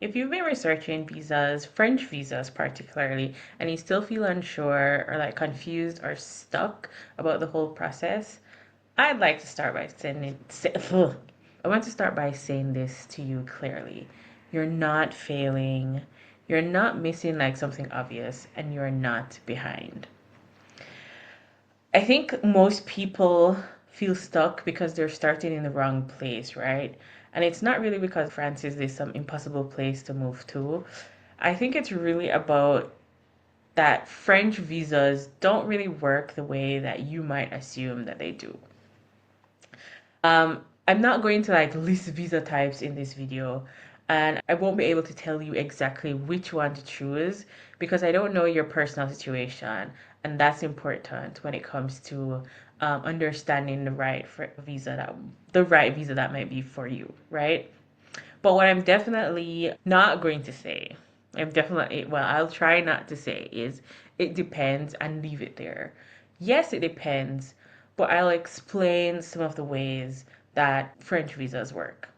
If you've been researching visas, French visas particularly, and you still feel unsure or like confused or stuck about the whole process, I'd like to start by I want to start by saying this to you clearly. You're not failing. You're not missing like something obvious, and you're not behind. I think most people feel stuck because they're starting in the wrong place, right? And it's not really because France is this some impossible place to move to. I think it's really about that French visas don't really work the way that you might assume that they do. I'm not going to like list visa types in this video, and I won't be able to tell you exactly which one to choose because I don't know your personal situation, and that's important when it comes to understanding the right visa that might be for you, right? But what I'm definitely not going to say, I'll try not to say is it depends and leave it there. Yes, it depends, but I'll explain some of the ways that French visas work.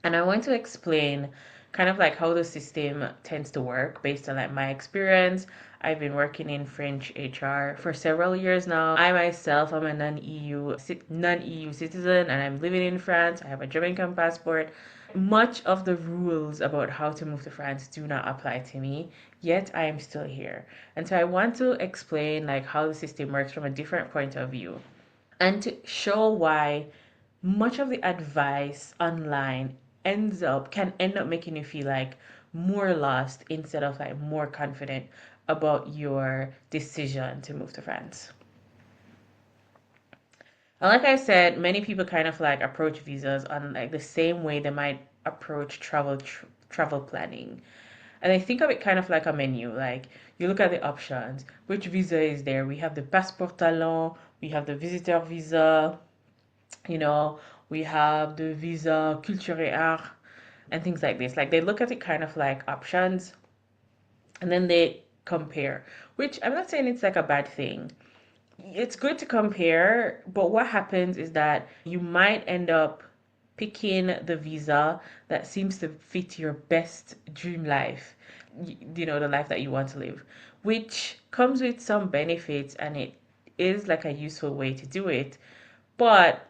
And I want to explain kind of like how the system tends to work based on like my experience. I've been working in French HR for several years now. I myself am a non-EU citizen and I'm living in France. I have a Jamaican passport. Much of the rules about how to move to France do not apply to me, yet I am still here. And so I want to explain like how the system works from a different point of view and to show why much of the advice online can end up making you feel like more lost instead of like more confident about your decision to move to France. And like I said, many people kind of like approach visas on like the same way they might approach travel planning. And I think of it kind of like a menu. Like you look at the options. Which visa is there? We have the passeport talent, we have the visitor visa, you know, we have the visa culture et art and things like this. Like they look at it kind of like options and then they compare, which I'm not saying it's like a bad thing. It's good to compare, but what happens is that you might end up picking the visa that seems to fit your best dream life, the life that you want to live, which comes with some benefits and it is like a useful way to do it. But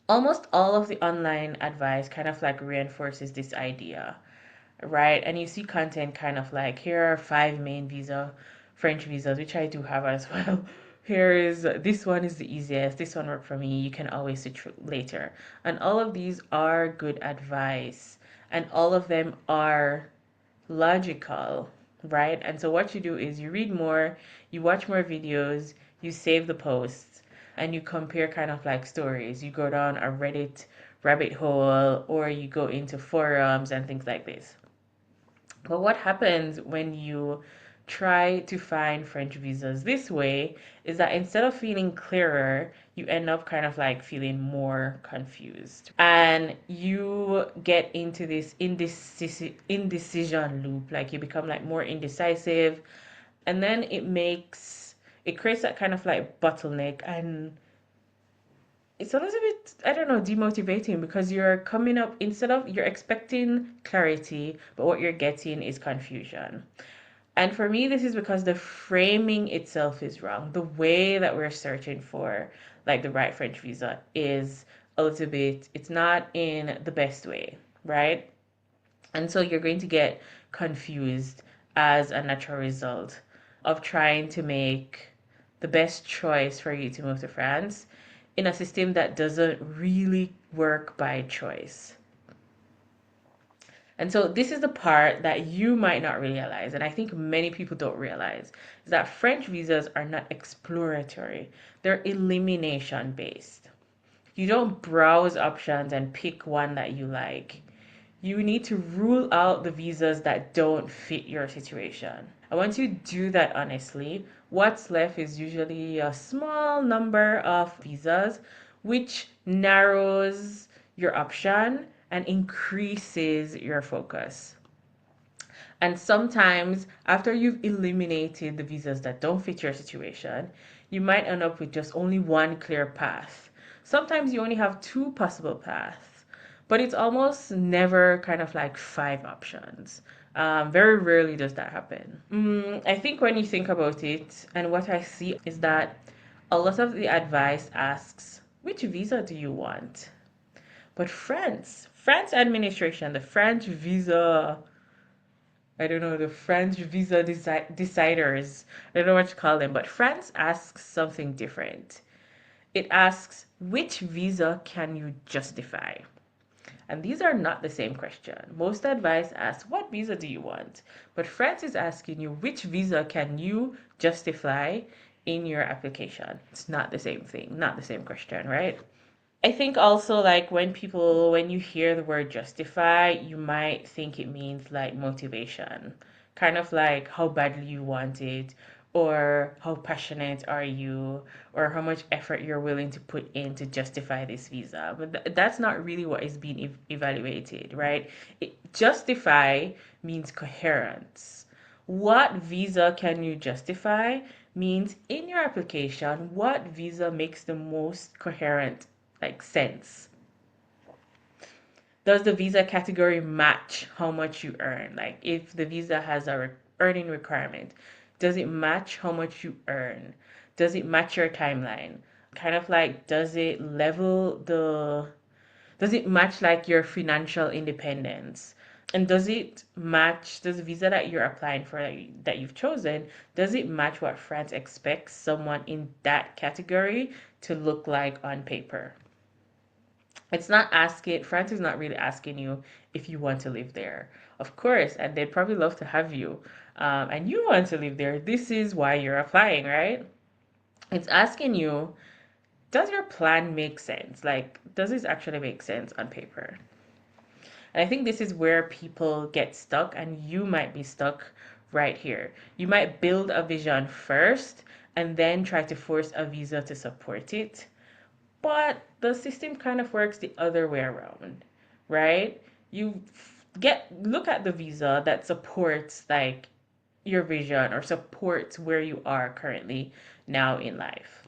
almost all of the online advice kind of like reinforces this idea, right? And you see content kind of like here are five main French visas, which I do have as well. Here is this one is the easiest. This one worked for me. You can always switch later. And all of these are good advice, and all of them are logical, right? And so what you do is you read more, you watch more videos, you save the posts, and you compare kind of like stories. You go down a Reddit rabbit hole or you go into forums and things like this. But what happens when you try to find French visas this way is that instead of feeling clearer, you end up kind of like feeling more confused. And you get into this indecision loop. Like you become like more indecisive. And then it creates that kind of like bottleneck. And it's a little bit, I don't know, demotivating because you're expecting clarity, but what you're getting is confusion. And for me, this is because the framing itself is wrong. The way that we're searching for like the right French visa is it's not in the best way, right? And so you're going to get confused as a natural result of trying to make the best choice for you to move to France in a system that doesn't really work by choice. And so this is the part that you might not realize, and I think many people don't realize, is that French visas are not exploratory. They're elimination based. You don't browse options and pick one that you like. You need to rule out the visas that don't fit your situation. And once you do that honestly, what's left is usually a small number of visas, which narrows your option and increases your focus. And sometimes, after you've eliminated the visas that don't fit your situation, you might end up with just only one clear path. Sometimes you only have two possible paths. but it's almost never kind of like five options. Very rarely does that happen. I think when you think about it, and what I see is that a lot of the advice asks, which visa do you want? But France administration, the French visa, I don't know, the French visa deciders, I don't know what to call them, but France asks something different. It asks, which visa can you justify? And these are not the same question. Most advice asks, what visa do you want? But France is asking you, which visa can you justify in your application? It's not the same thing, not the same question, right? I think also like when you hear the word justify, you might think it means like motivation, kind of like how badly you want it, or how passionate are you, or how much effort you're willing to put in to justify this visa. But that's not really what is being evaluated, right? Justify means coherence. What visa can you justify means in your application, what visa makes the most coherent like sense. Does the visa category match how much you earn? Like if the visa has a earning requirement, does it match how much you earn? Does it match your timeline? Kind of like does it match like your financial independence? And does the visa that you're applying for that you've chosen, does it match what France expects someone in that category to look like on paper? France is not really asking you if you want to live there. Of course, and they'd probably love to have you. And you want to live there. This is why you're applying, right? It's asking you, does your plan make sense? Like, does this actually make sense on paper? And I think this is where people get stuck, and you might be stuck right here. You might build a vision first and then try to force a visa to support it. But the system kind of works the other way around, right? You look at the visa that supports like your vision or supports where you are currently now in life.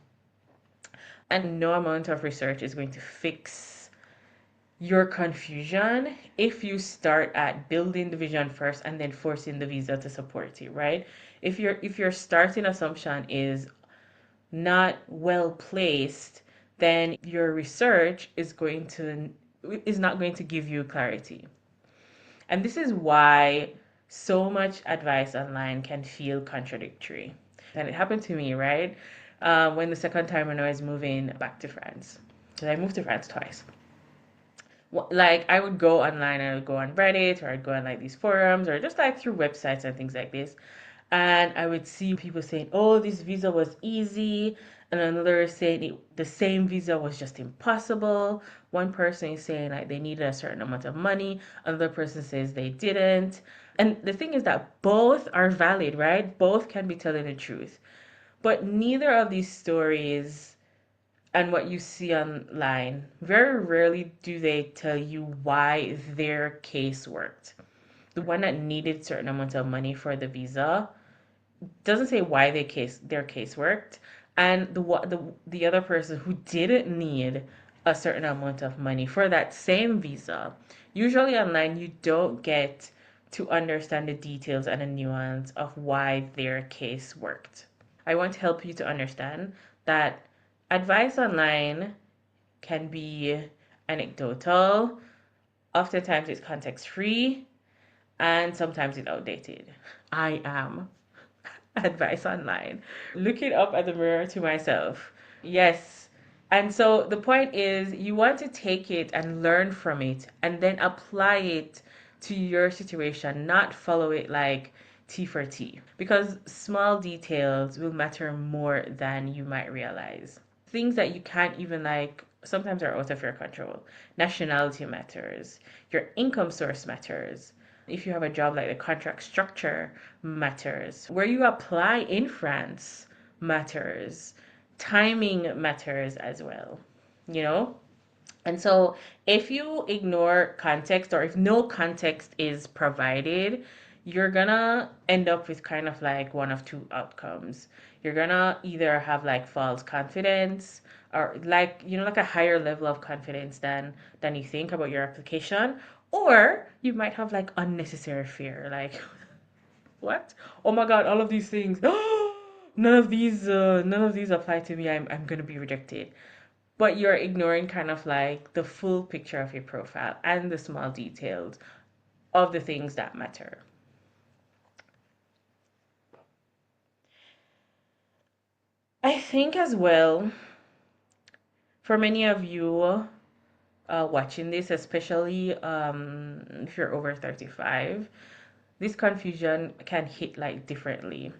And no amount of research is going to fix your confusion if you start at building the vision first and then forcing the visa to support you, right? If your starting assumption is not well placed, then your research is not going to give you clarity. And this is why so much advice online can feel contradictory. And it happened to me, right? When the second time when I was moving back to France. Because I moved to France twice. Like I would go online, I would go on Reddit, or I'd go on like these forums, or just like through websites and things like this. And I would see people saying, oh, this visa was easy. And another saying the same visa was just impossible. One person is saying like they needed a certain amount of money. Another person says they didn't. And the thing is that both are valid, right? Both can be telling the truth. But neither of these stories and what you see online, very rarely do they tell you why their case worked. The one that needed certain amount of money for the visa doesn't say why their case worked, and the other person who didn't need a certain amount of money for that same visa. Usually online, you don't get to understand the details and the nuance of why their case worked. I want to help you to understand that advice online can be anecdotal, oftentimes it's context free, and sometimes it's outdated. I am advice online. Look it up at the mirror to myself. Yes. And so the point is, you want to take it and learn from it and then apply it to your situation, not follow it like T for T. Because small details will matter more than you might realize. Things that you can't even like sometimes are out of your control. Nationality matters, your income source matters. If you have a job, like the contract structure matters. Where you apply in France matters. Timing matters as well, you know? And so if you ignore context or if no context is provided, you're gonna end up with kind of like one of two outcomes. You're gonna either have like false confidence or like, like a higher level of confidence than you think about your application. Or you might have like unnecessary fear, like, what? Oh my God, all of these things. None of these apply to me. I'm gonna be rejected. But you're ignoring kind of like the full picture of your profile and the small details of the things that matter. I think as well, for many of you watching this, especially if you're over 35, this confusion can hit like differently.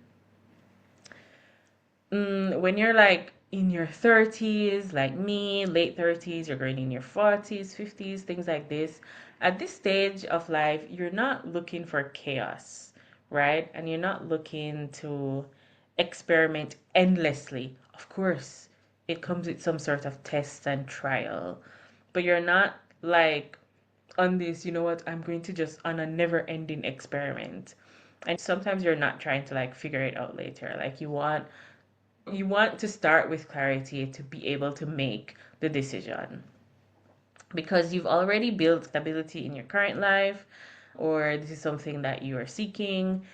When you're like in your 30s, like me, late 30s, you're going in your 40s, 50s, things like this. At this stage of life, you're not looking for chaos, right? And you're not looking to experiment endlessly. Of course, it comes with some sort of test and trial, but you're not like on this, you know what, I'm going to just on a never ending experiment. And sometimes you're not trying to like figure it out later. Like you want to start with clarity to be able to make the decision because you've already built stability in your current life, or this is something that you are seeking.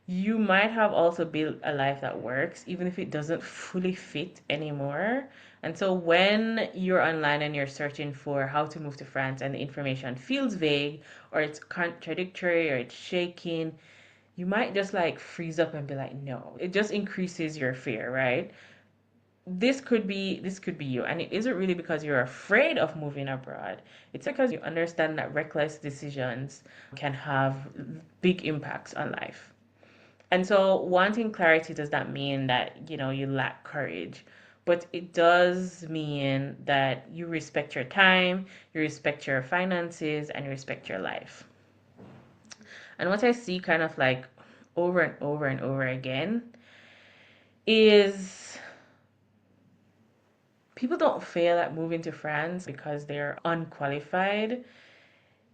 You might have also built a life that works, even if it doesn't fully fit anymore. And so when you're online and you're searching for how to move to France and the information feels vague or it's contradictory or it's shaking, you might just like freeze up and be like, no. It just increases your fear, right? This could be you, and it isn't really because you're afraid of moving abroad. It's because you understand that reckless decisions can have big impacts on life. And so wanting clarity does not mean that, you lack courage, but it does mean that you respect your time, you respect your finances, and you respect your life. And what I see kind of like over and over and over again is people don't fail at moving to France because they're unqualified.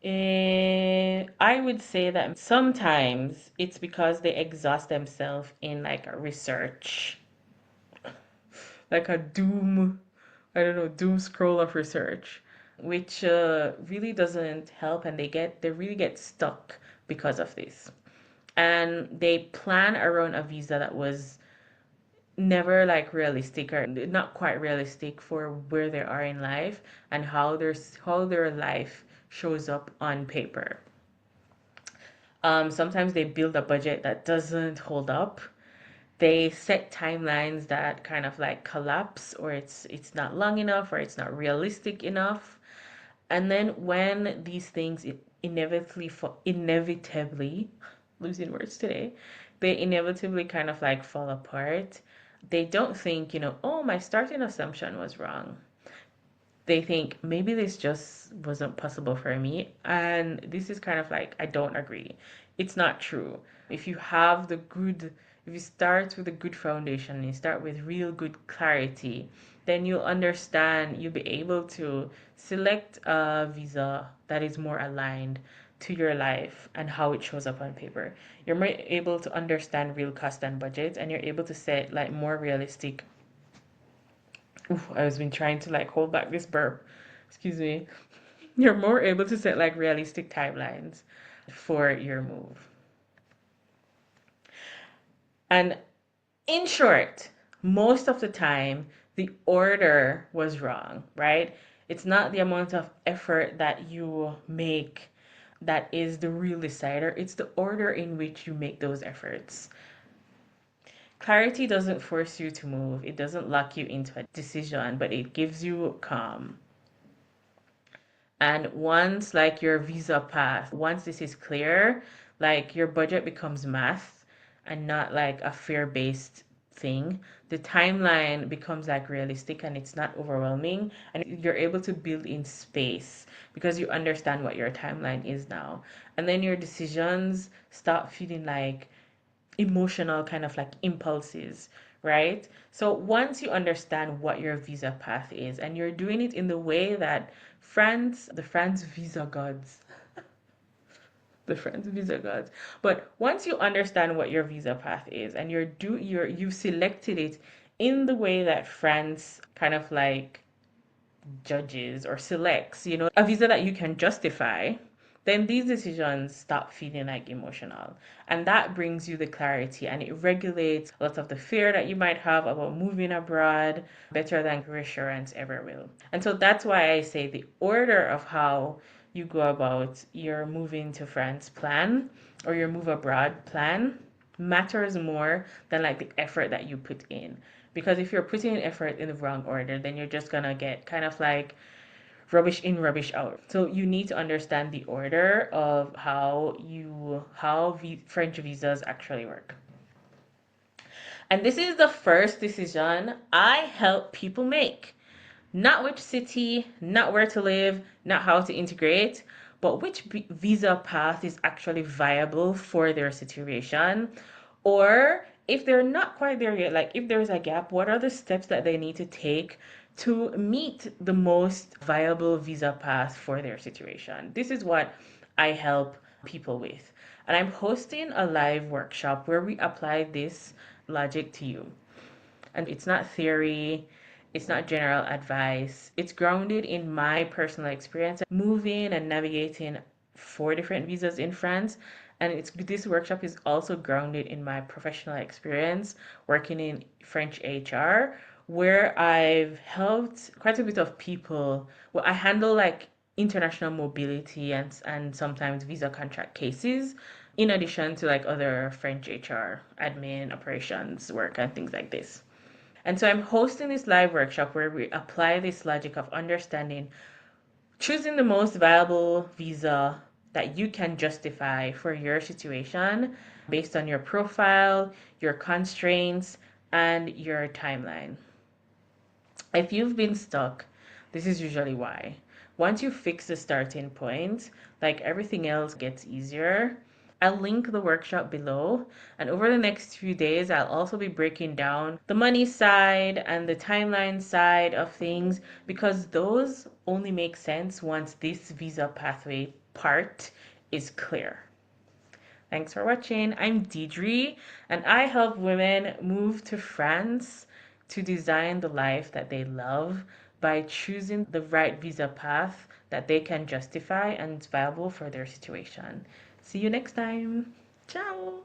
I would say that sometimes it's because they exhaust themselves in like a research, like a I don't know, doom scroll of research, which really doesn't help, and they really get stuck because of this. And they plan around a visa that was never like realistic or not quite realistic for where they are in life and how their life shows up on paper. Sometimes they build a budget that doesn't hold up. They set timelines that kind of like collapse, or it's not long enough, or it's not realistic enough. And then when these things inevitably, losing words today, they inevitably kind of like fall apart. They don't think, oh, my starting assumption was wrong. They think maybe this just wasn't possible for me. And this is kind of like, I don't agree. It's not true. If you have if you start with a good foundation, you start with real good clarity, then you'll be able to select a visa that is more aligned to your life and how it shows up on paper. You're more able to understand real cost and budget, and you're able to set like more realistic. Oof, I was been trying to like hold back this burp. Excuse me. You're more able to set like realistic timelines for your move. And in short, most of the time, the order was wrong, right? It's not the amount of effort that you make that is the real decider, it's the order in which you make those efforts. Clarity doesn't force you to move, it doesn't lock you into a decision, but it gives you calm. And once like your visa path, once this is clear, like your budget becomes math and not like a fear-based thing. The timeline becomes like realistic and it's not overwhelming, and you're able to build in space because you understand what your timeline is now. And then your decisions start feeling like emotional kind of like impulses, right? So once you understand what your visa path is and you're doing it in the way that the France visa gods, the France visa gods. But once you understand what your visa path is and you've selected it in the way that France kind of like judges or selects, a visa that you can justify, then these decisions stop feeling like emotional. And that brings you the clarity and it regulates a lot of the fear that you might have about moving abroad better than reassurance ever will. And so that's why I say the order of how you go about your moving to France plan or your move abroad plan matters more than like the effort that you put in. Because if you're putting in effort in the wrong order, then you're just gonna get kind of like rubbish in, rubbish out. So you need to understand the order of how French visas actually work. And this is the first decision I help people make. Not which city, not where to live, not how to integrate, but which visa path is actually viable for their situation. Or if they're not quite there yet, like if there's a gap, what are the steps that they need to take to meet the most viable visa path for their situation? This is what I help people with. And I'm hosting a live workshop where we apply this logic to you. And it's not theory, it's not general advice. It's grounded in my personal experience moving and navigating 4 different visas in France. And this workshop is also grounded in my professional experience working in French HR, where I've helped quite a bit of people. Well, I handle like international mobility and sometimes visa contract cases, in addition to like other French HR admin operations work and things like this. And so I'm hosting this live workshop where we apply this logic of understanding choosing the most viable visa that you can justify for your situation based on your profile, your constraints, and your timeline. If you've been stuck, this is usually why. Once you fix the starting point, like everything else gets easier. I'll link the workshop below. And over the next few days, I'll also be breaking down the money side and the timeline side of things because those only make sense once this visa pathway part is clear. Thanks for watching. I'm Diedre, and I help women move to France to design the life that they love by choosing the right visa path that they can justify and is viable for their situation. See you next time. Ciao.